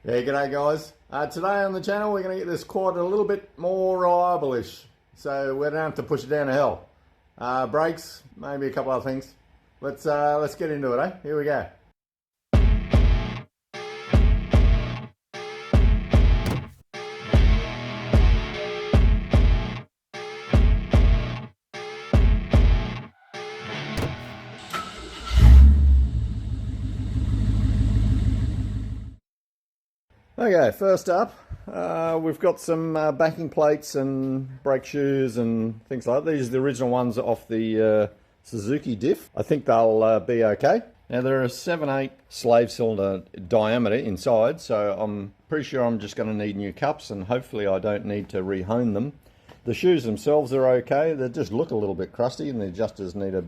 Yeah, g'day guys. Today on the channel we're going to get this quad a little bit more reliable-ish, so we don't have to push it down a hill. Brakes, maybe a couple other things. Let's get into it, eh? Here we go. Okay, first up, we've got some backing plates and brake shoes and things like that. These are the original ones off the Suzuki diff. I think they'll be okay. Now they're a 7/8 slave cylinder diameter inside, so I'm pretty sure I'm just going to need new cups, and hopefully I don't need to re-hone them. The shoes themselves are okay. They just look a little bit crusty and the adjusters need a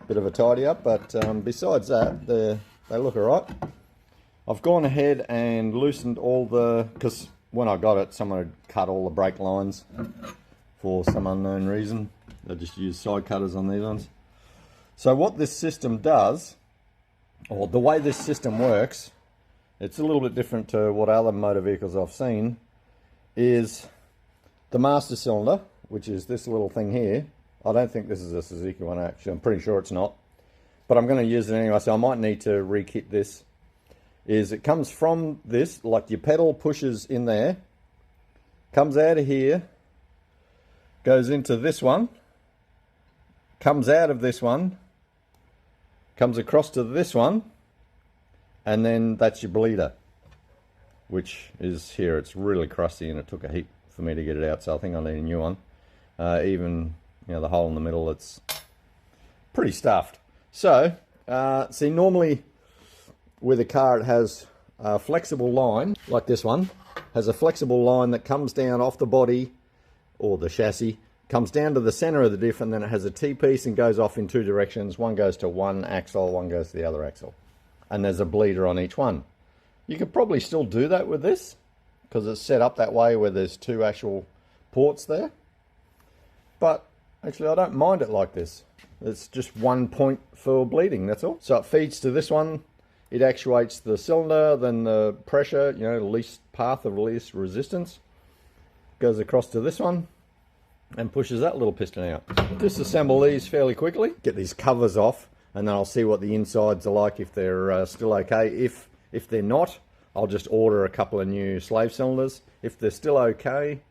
bit of a tidy up, but besides that, they look alright. I've gone ahead and loosened all the, because when I got it, someone had cut all the brake lines for some unknown reason. They just use side cutters on these ones. So what this system does, or the way this system works, it's a little bit different to what other motor vehicles I've seen, is the master cylinder, which is this little thing here. I don't think this is a Suzuki one actually, I'm pretty sure it's not. But I'm going to use it anyway, so I might need to re-kit this. Is it comes from this, like your pedal pushes in there, comes out of here, goes into this one, comes out of this one, comes across to this one, and then that's your bleeder, which is here. It's really crusty and it took a heap for me to get it out, so I think I need a new one. Even, you know, the hole in the middle, it's pretty stuffed. So, see, normally with a car it has a flexible line, like this one, has a flexible line that comes down off the body, or the chassis, comes down to the center of the diff, and then it has a T-piece and goes off in two directions. One goes to one axle, one goes to the other axle. And there's a bleeder on each one. You could probably still do that with this, because it's set up that way where there's two actual ports there. But actually I don't mind it like this. It's just one point for bleeding, that's all. So it feeds to this one. It actuates the cylinder, then the pressure, you know, the least path of least resistance, goes across to this one and pushes that little piston out. Disassemble these fairly quickly, get these covers off, and then I'll see what the insides are like, if they're still okay. If they're not, I'll just order a couple of new slave cylinders. If they're still okay,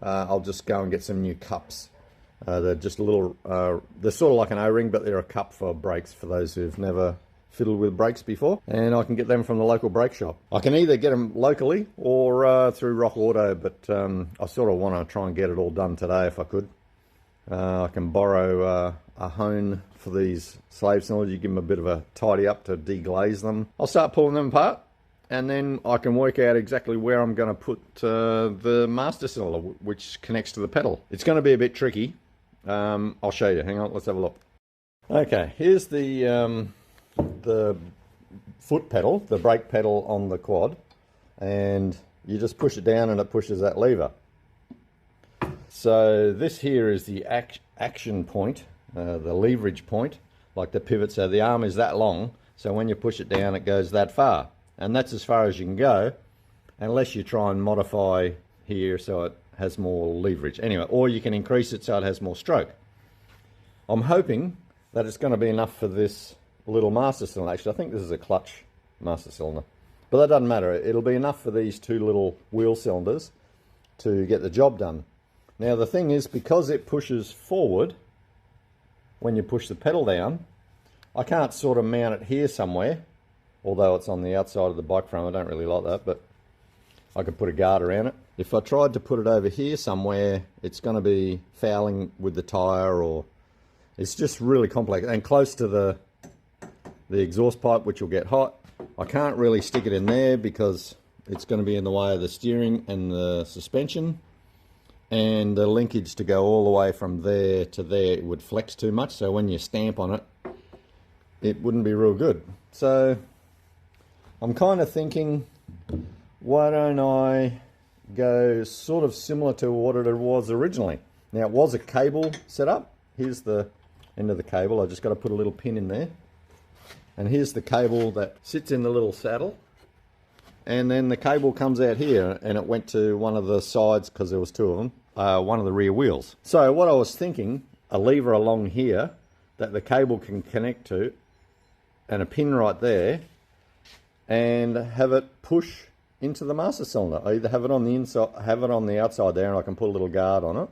I'll just go and get some new cups. They're just a little, they're sort of like an O-ring, but they're a cup for brakes for those who've never fiddled with brakes before, and I can get them from the local brake shop. I can either get them locally or through Rock Auto, but I sort of want to try and get it all done today if I could. I can borrow a hone for these slave cylinders. You give them a bit of a tidy up to deglaze them. I'll start pulling them apart, and then I can work out exactly where I'm going to put the master cylinder, which connects to the pedal. It's going to be a bit tricky. I'll show you. Hang on, let's have a look. Okay, here's the foot pedal, the brake pedal on the quad, and you just push it down and it pushes that lever. So this here is the action point, the leverage point, like the pivot. So the arm is that long, so when you push it down it goes that far, and that's as far as you can go, unless you try and modify here so it has more leverage. Anyway, or you can increase it so it has more stroke. I'm hoping that it's going to be enough for this little master cylinder. Actually, I think this is a clutch master cylinder, but that doesn't matter. It'll be enough for these two little wheel cylinders to get the job done. Now the thing is, because it pushes forward when you push the pedal down, I can't sort of mount it here somewhere, although it's on the outside of the bike frame. I don't really like that, but I could put a guard around it. If I tried to put it over here somewhere, it's going to be fouling with the tire, or it's just really complex and close to the exhaust pipe, which will get hot. I can't really stick it in there because it's going to be in the way of the steering and the suspension, and the linkage to go all the way from there to there, it would flex too much, so when you stamp on it, it wouldn't be real good. So I'm kind of thinking, why don't I go sort of similar to what it was originally. Now it was a cable setup. Here's the end of the cable. I just got to put a little pin in there. And here's the cable that sits in the little saddle, and then the cable comes out here, and it went to one of the sides, because there was two of them, one of the rear wheels. So what I was thinking, a lever along here that the cable can connect to, and a pin right there, and have it push into the master cylinder. I either have it on the inside, have it on the outside there, and I can put a little guard on it,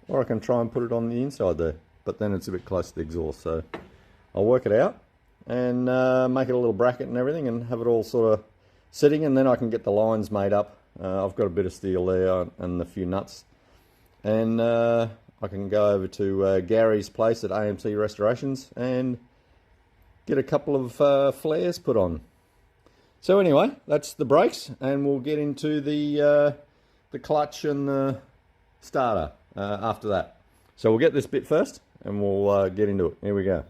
or I can try and put it on the inside there, but then it's a bit close to the exhaust. So I'll work it out and make it a little bracket and everything, and have it all sort of sitting, and then I can get the lines made up. I've got a bit of steel there and a few nuts, and I can go over to Garry's place at AMC Restorations and get a couple of flares put on. So anyway, that's the brakes, and we'll get into the clutch and the starter after that. So we'll get this bit first, and we'll get into it. Here we go.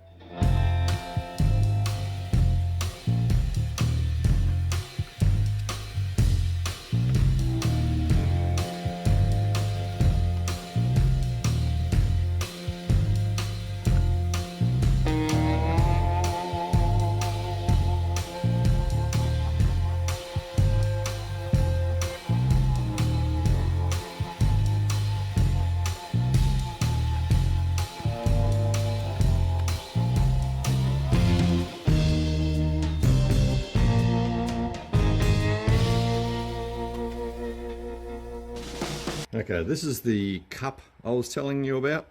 Okay, this is the cup I was telling you about.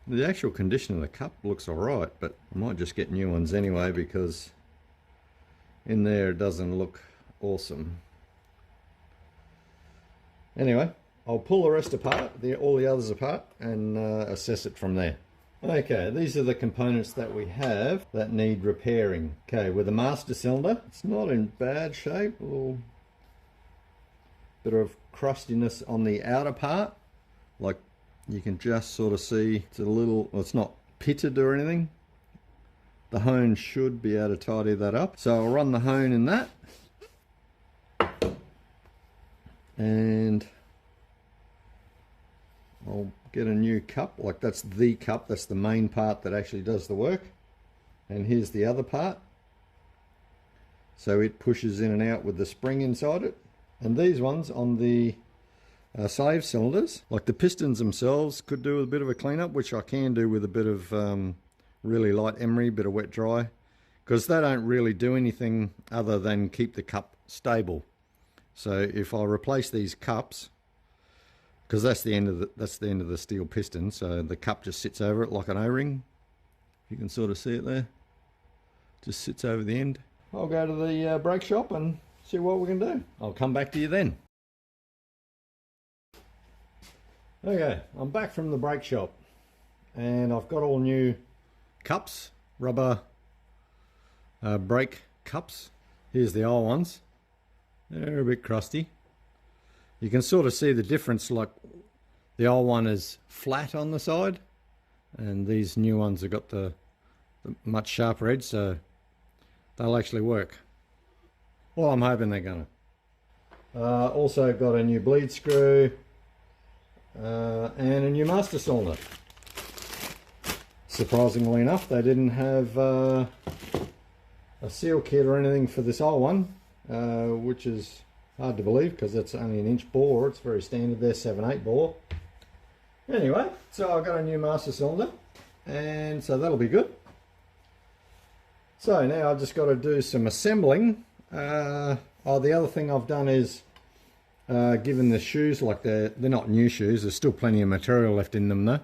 The actual condition of the cup looks alright, but I might just get new ones anyway, because in there it doesn't look awesome. Anyway, I'll pull the rest apart, all the others apart, and assess it from there. Okay, these are the components that we have that need repairing. Okay, with the master cylinder, it's not in bad shape. A little bit of crustiness on the outer part, like you can just sort of see. It's a little, well, it's not pitted or anything. The hone should be able to tidy that up. So I'll run the hone in that, and I'll get a new cup. Like, that's the cup, that's the main part that actually does the work, and here's the other part, so it pushes in and out with the spring inside it. And these ones on the slave cylinders, like the pistons themselves, could do with a bit of a cleanup, which I can do with a bit of really light emery, bit of wet dry, because they don't really do anything other than keep the cup stable. So if I replace these cups, because that's the end of the steel piston, so the cup just sits over it like an O-ring. You can sort of see it there, just sits over the end. I'll go to the brake shop and see what we can do. I'll come back to you then. Okay, I'm back from the brake shop, and I've got all new cups, rubber brake cups. Here's the old ones. They're a bit crusty. You can sort of see the difference, like the old one is flat on the side, and these new ones have got the much sharper edge, so they'll actually work. Well, I'm hoping they're gonna. Also got a new bleed screw and a new master cylinder. Surprisingly enough, they didn't have a seal kit or anything for this old one, which is hard to believe because it's only an inch bore. It's very standard there, 7/8 bore. Anyway, so I've got a new master cylinder, and so that'll be good. So now I've just got to do some assembling. The other thing I've done is given the shoes, like they're not new shoes, there's still plenty of material left in them though.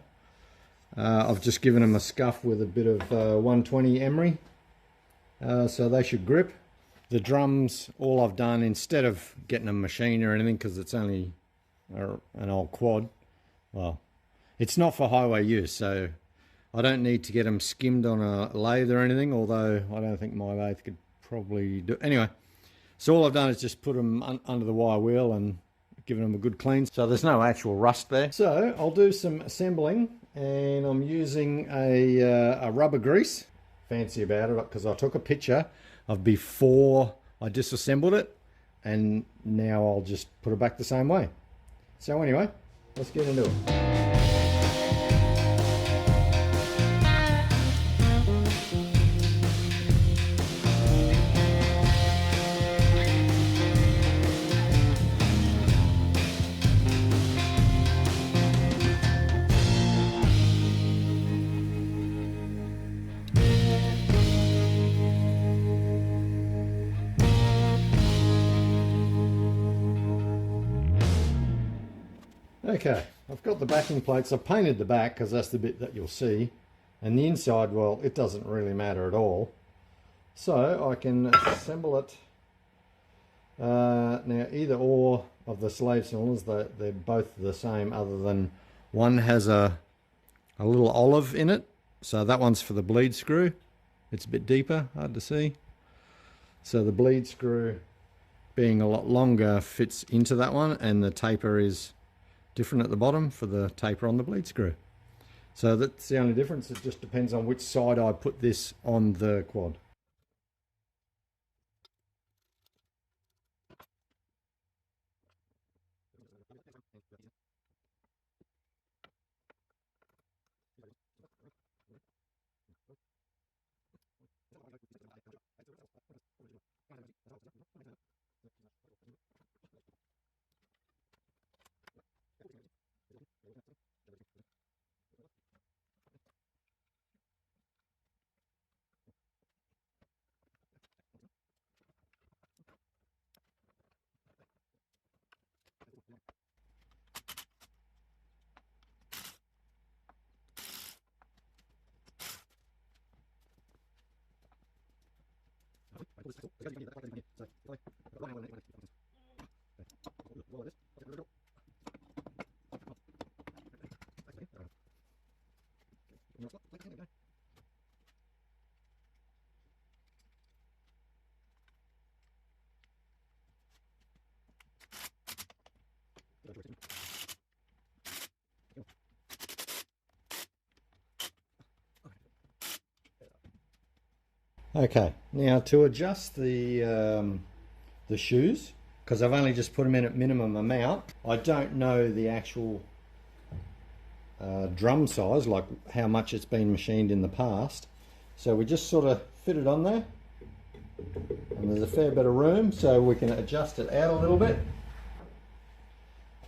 I've just given them a scuff with a bit of 120 emery, so they should grip. The drums, all I've done, instead of getting a machine or anything, because it's only an old quad, well, it's not for highway use, so I don't need to get them skimmed on a lathe or anything, although I don't think my lathe could probably do. Anyway, so all I've done is just put them under the wire wheel and given them a good clean, so there's no actual rust there. So I'll do some assembling, and I'm using a rubber grease. Fancy about it, because I took a picture of before I disassembled it, and now I'll just put it back the same way. So anyway, let's get into it. Okay, I've got the backing plates. I've painted the back because that's the bit that you'll see. And the inside, well, it doesn't really matter at all. So I can assemble it. Now, either or of the slave cylinders, they're both the same, other than one has a little olive in it. So that one's for the bleed screw. It's a bit deeper, hard to see. So the bleed screw, being a lot longer, fits into that one, and the taper is different at the bottom for the taper on the bleed screw. So that's the only difference. It just depends on which side I put this on the quad. Okay, now to adjust the shoes, because I've only just put them in at minimum amount, I don't know the actual drum size, like how much it's been machined in the past. So we just sort of fit it on there, and there's a fair bit of room, so we can adjust it out a little bit.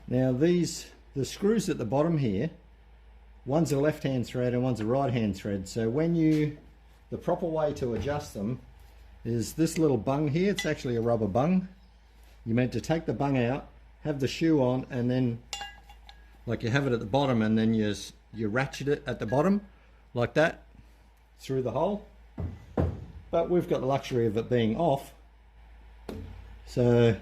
Now the screws at the bottom here, one's a left-hand thread and one's a right-hand thread. So the proper way to adjust them is this little bung here. It's actually a rubber bung. You're meant to take the bung out, have the shoe on, and then like you have it at the bottom, and then you ratchet it at the bottom like that through the hole. But we've got the luxury of it being off, so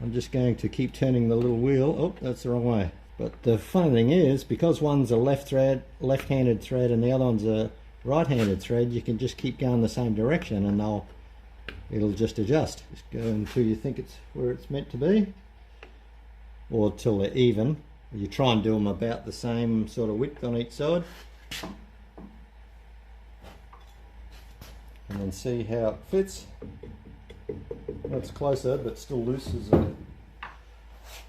I'm just going to keep turning the little wheel. Oh, that's the wrong way. But the funny thing is, because one's a left-handed thread and the other one's a right-handed thread, you can just keep going the same direction and it'll just adjust. Just go until you think it's where it's meant to be, or till they're even. You try and do them about the same sort of width on each side, and then see how it fits. That's closer, but still loose as a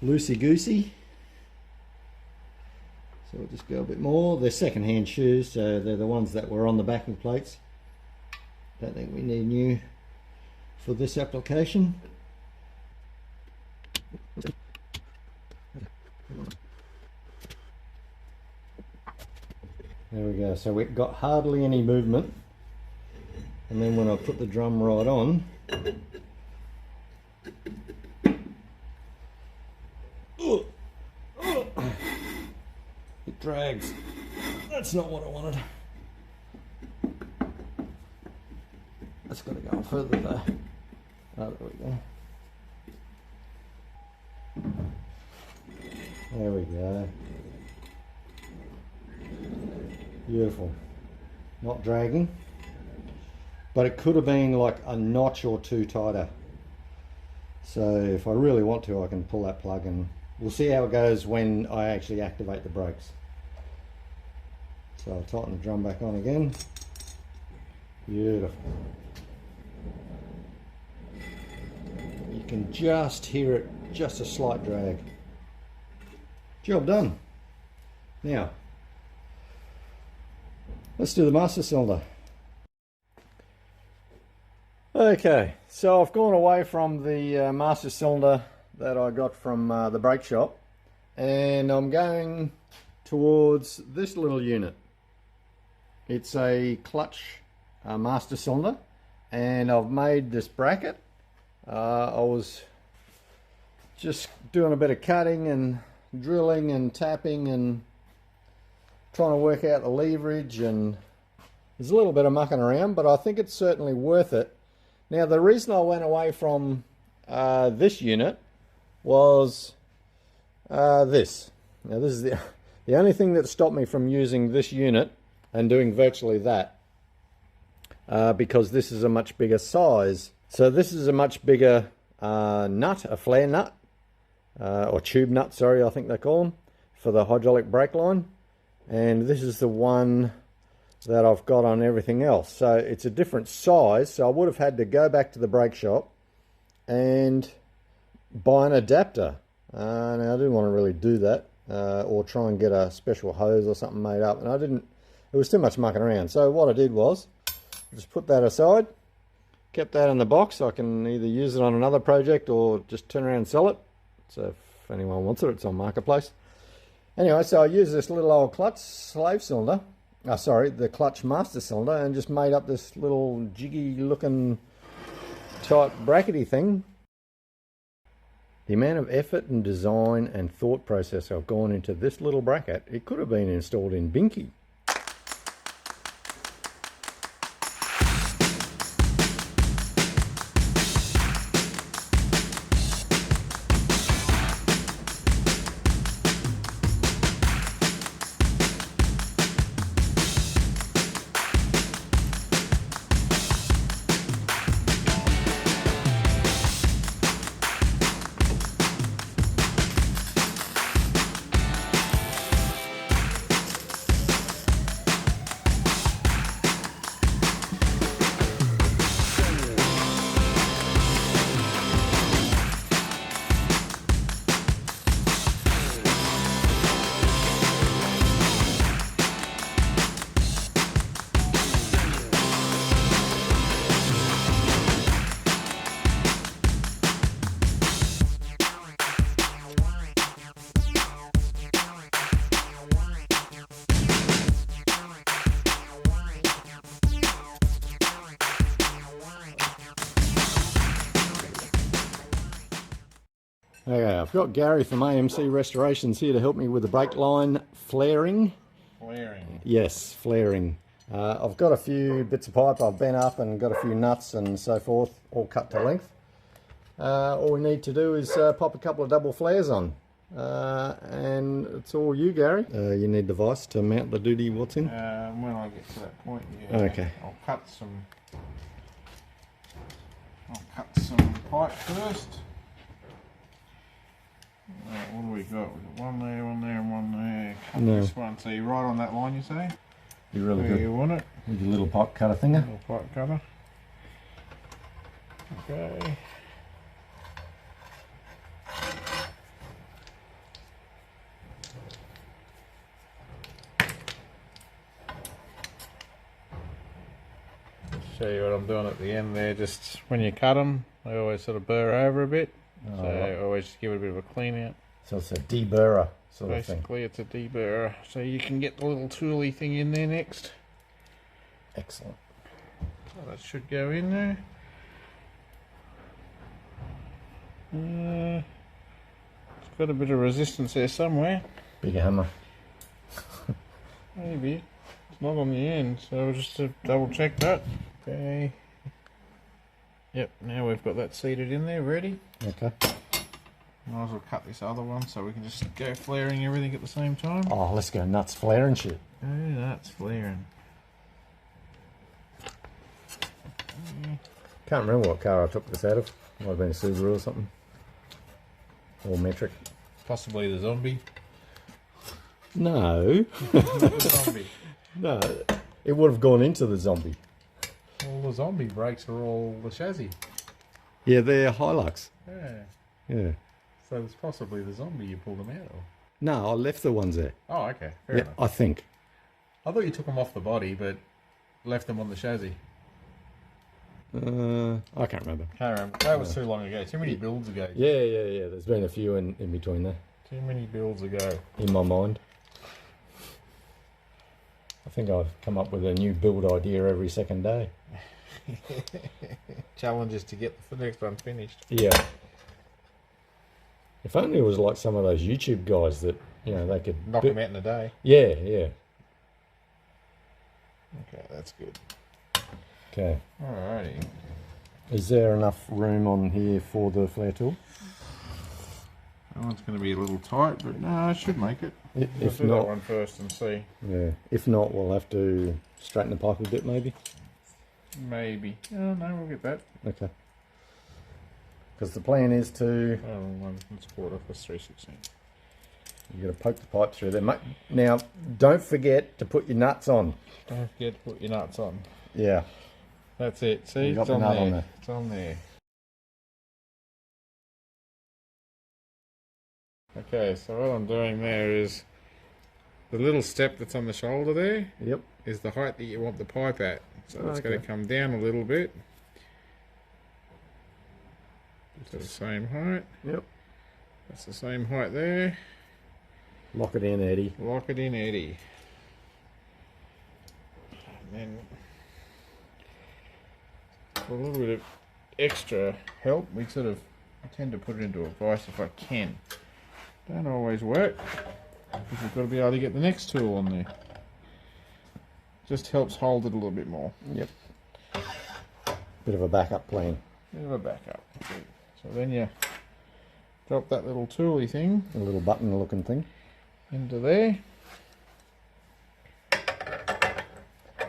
loosey-goosey. So we'll just go a bit more. They're second-hand shoes, so they're the ones that were on the backing plates. Don't think we need new for this application. There we go. So we've got hardly any movement, and then when I put the drum right on, it drags. That's not what I wanted. That's got to go further though. Oh, there we go. There we go. Beautiful. Not dragging. But it could have been like a notch or two tighter. So if I really want to, I can pull that plug, and we'll see how it goes when I actually activate the brakes. So I'll tighten the drum back on again. Beautiful. You can just hear it, just a slight drag. Job done. Now, let's do the master cylinder. Okay, so I've gone away from the master cylinder that I got from the brake shop, and I'm going towards this little unit. It's a clutch master cylinder, and I've made this bracket. I was just doing a bit of cutting and drilling and tapping and trying to work out the leverage, and there's a little bit of mucking around, but I think it's certainly worth it. Now, the reason I went away from this unit was this. Now, this is the only thing that stopped me from using this unit and doing virtually that, because this is a much bigger size. So this is a much bigger nut, a flare nut, or tube nut, sorry, I think they call them, for the hydraulic brake line. And this is the one that I've got on everything else. So it's a different size, so I would have had to go back to the brake shop and buy an adapter. Now, I didn't want to really do that, or try and get a special hose or something made up, and I didn't. It was too much mucking around. So what I did was just put that aside, kept that in the box. I can either use it on another project or just turn around and sell it. So if anyone wants it, it's on Marketplace. Anyway, so I used this little old clutch slave cylinder, the clutch master cylinder, and just made up this little jiggy looking type brackety thing. The amount of effort and design and thought process I've gone into this little bracket, it could have been installed in Binky. Okay, I've got Gary from AMC Restorations here to help me with the brake line flaring. Flaring? Yes, flaring. I've got a few bits of pipe I've bent up and got a few nuts and so forth, all cut to length. All we need to do is pop a couple of double flares on. And it's all you, Gary. You need the vise to mount the duty what's in? When I get to that point, yeah. Okay. I'll cut some pipe first. Right, what do we got? We've got one there, and one there. Cut this one. So you're right on that line, you say? You're really good. You want it? With your little pipe cutter thinger. Little pipe cutter. Okay. Show you what I'm doing at the end there. Just when you cut them, they always sort of burr over a bit. So I always just give it a bit of a clean out. So it's a deburrer sort of thing. Basically, it's a deburrer. So you can get the little tooly thing in there next. Excellent. So that should go in there. It's got a bit of resistance there somewhere. Big hammer. Maybe. It's not on the end, so just to double check that. Okay. Yep, now we've got that seated in there, ready. Okay. Might as well cut this other one so we can just go flaring everything at the same time. Oh, let's go nuts flaring shit. Go nuts flaring. Can't remember what car I took this out of. Might have been a Subaru or something. Or metric. Possibly the zombie. No. The zombie. No, it would have gone into the zombie. Well, the zombie brakes are all the chassis. Yeah, they're Hilux. Yeah. Yeah. So it's possibly the zombie you pulled them out of. No, I left the ones there. Oh, okay. Fair enough. I think. I thought you took them off the body, but left them on the chassis. I can't remember. Can't remember. That was too long ago. Too many builds ago. Yeah. There's been a few in between there. Too many builds ago. In my mind. I think I've come up with a new build idea every second day. Challenges to get the next one finished. Yeah. If only it was like some of those YouTube guys that, you know, they could... Knock them out in a day. Yeah, yeah. Okay, that's good. Okay. Alrighty. Is there enough room on here for the flare tool? That one's going to be a little tight, but no, I should make it. If do not, that one first and see. Yeah. If not, we'll have to straighten the pipe a bit, maybe. Maybe. Oh no, we'll get that. Okay. Because the plan is to... Oh, 1/4 plus 3/16. You've got to poke the pipe through there. Now, don't forget to put your nuts on. Don't forget to put your nuts on. Yeah. That's it. See, You got it's the on nut there. on there. It's on there. Okay, so what I'm doing there is the little step that's on the shoulder there. Yep. Is the height that you want the pipe at. So it's Okay. going to come down a little bit. To the same height. Yep. That's the same height there. Lock it in, Eddie. Lock it in, Eddie. And then for a little bit of extra help, I tend to put it into a vise if I can. Don't always work, because you've got to be able to get the next tool on there. Just helps hold it a little bit more. Yep. Bit of a backup plan. Bit of a backup. So then you drop that little tooly thing. A little button looking thing. Into there.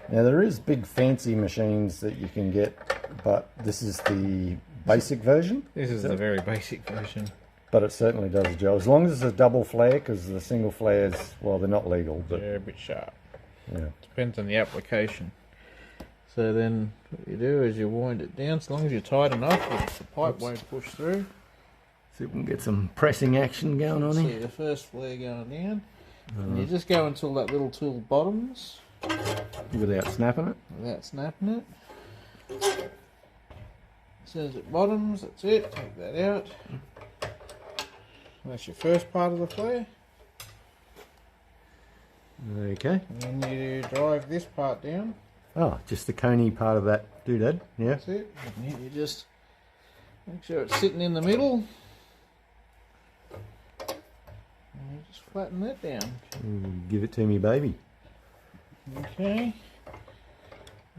Now there is big fancy machines that you can get, but this is the basic version. This is the very basic version. But it certainly does the job. As long as it's a double flare, because the single flares, well, they're not legal. But They're a bit sharp. yeah. Depends on the application. So then what you do is you wind it down. As long as you're tight enough, the pipe won't push through. See if we can get some pressing action going on See here. the first flare going down. And you just go until that little tool bottoms. Without snapping it. Without snapping it. As soon as it bottoms, that's it. Take that out. That's your first part of the flare. Okay. And then you drive this part down. Oh, just the coney part of that doodad. Yeah. That's it. And then you just make sure it's sitting in the middle. And you just flatten that down. Give it to me, baby. Okay.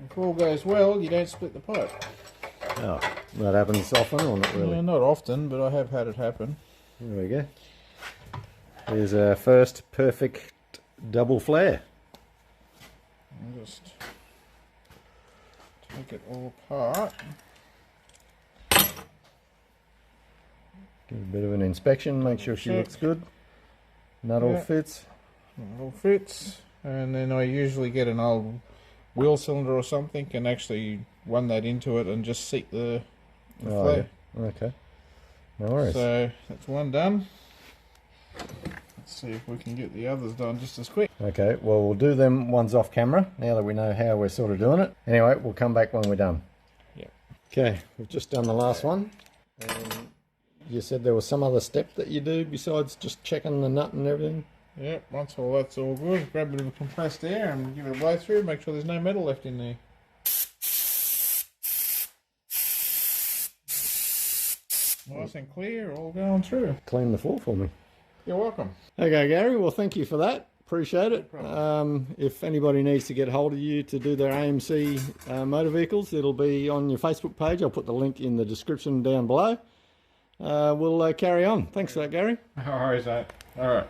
If all goes well, you don't split the pipe. Oh, that happens often or not really? Not often, but I have had it happen. There we go. Here's our first perfect double flare. I'll just take it all apart. Give a bit of an inspection, make sure she looks good. Nut all fits. It all fits. And then I usually get an old wheel cylinder or something and actually run that into it and just seat the flare. Yeah. Okay. No worries. So that's one done. Let's see if we can get the others done just as quick. Okay, well we'll do them ones off camera now that we know how we're sort of doing it. Anyway, we'll come back when we're done. Yep. Okay, we've just done the last one. And you said there was some other step that you do besides just checking the nut and everything? Yep, once all that's all good, grab a bit of compressed air and give it a blow through, make sure there's no metal left in there. Nice and clear, all going through. Clean the floor for me. You're welcome. Okay, Gary, well thank you for that. Appreciate it. No problem. If anybody needs to get hold of you to do their AMC motor vehicles, it'll be on your Facebook page. I'll put the link in the description down below. We'll carry on. Thanks for that, Gary. No worries, mate. Alright.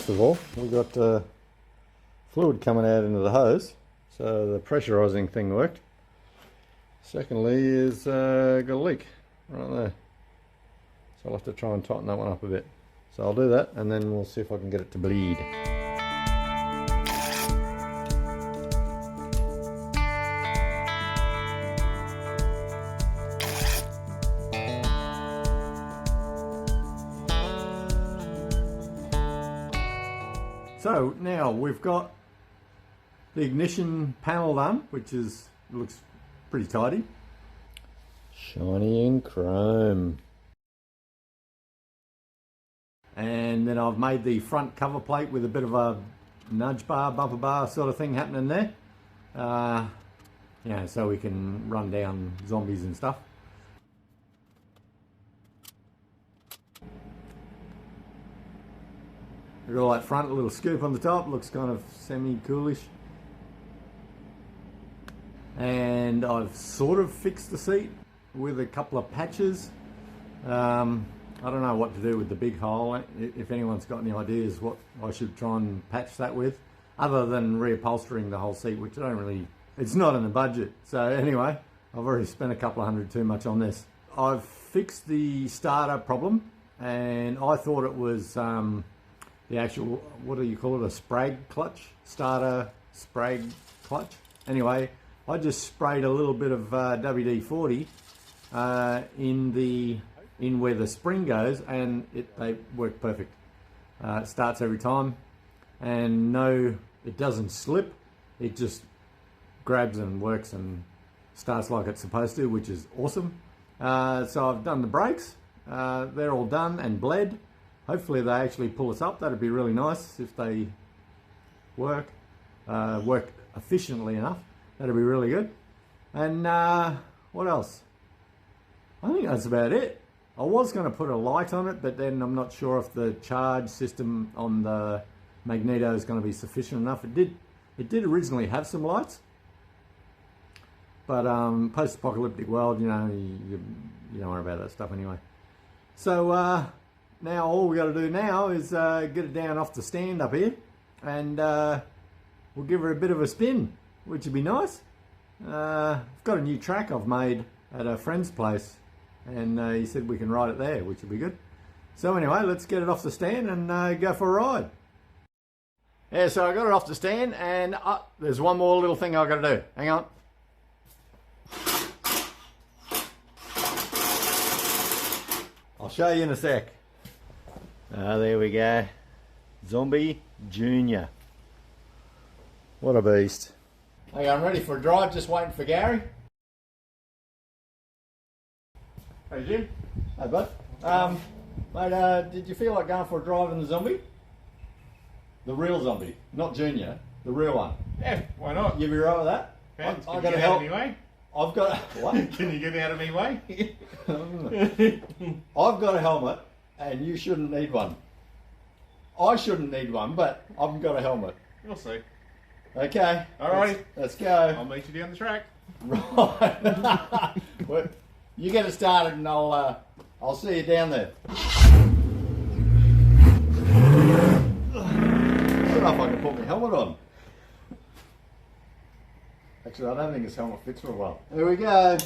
first of all, we've got fluid coming out into the hose, so the pressurising thing worked. Secondly is got a leak right there, so I'll have to try and tighten that one up a bit. So I'll do that and then we'll see if I can get it to bleed. So now we've got the ignition panel done, which looks pretty tidy. Shiny and chrome. And then I've made the front cover plate with a bit of a nudge bar, bumper bar sort of thing happening there. So we can run down zombies and stuff. We've got all that front, a little scoop on the top, looks kind of semi-coolish. And I've sort of fixed the seat with a couple of patches. I don't know what to do with the big hole. If anyone's got any ideas what I should try and patch that with, other than reupholstering the whole seat, which I don't really, it's not in the budget. So anyway, I've already spent a couple of $100 too much on this. I've fixed the starter problem, and I thought it was the actual, what do you call it, a sprag clutch? Starter sprag clutch? Anyway, I just sprayed a little bit of WD-40 in where the spring goes, and they work perfect. It starts every time, and no, it doesn't slip. It just grabs and works and starts like it's supposed to, which is awesome. So I've done the brakes. They're all done and bled. Hopefully they actually pull us up. That'd be really nice if they work efficiently enough. That'd be really good. And what else? I think that's about it. I was going to put a light on it, but then I'm not sure if the charge system on the magneto is going to be sufficient enough. It did originally have some lights, but post-apocalyptic world, you don't worry about that stuff anyway. So now all we got to do now is get it down off the stand up here, and we'll give her a bit of a spin, which would be nice. I've got a new track I've made at a friend's place, and he said we can ride it there, which would be good. So anyway, let's get it off the stand and go for a ride. Yeah, so I got it off the stand, and there's one more little thing I've got to do. Hang on. I'll show you in a sec. There we go. Zombie Junior. What a beast. Okay, I'm ready for a drive, just waiting for Gary. Hey Jim. Hey bud. Mate, did you feel like going for a drive in the zombie? The real zombie, not Junior, the real one. Yeah, why not? You be right with that? Can you get out of me way? I've got what? Can you get out of me way? I've got a helmet, and you shouldn't need one. I shouldn't need one, but I've got a helmet. We'll see. Okay. Alrighty. Let's go. I'll meet you down the track. Right. Well, you get it started, and I'll see you down there. I don't know if I can put my helmet on. Actually, I don't think this helmet fits real well. Here we go.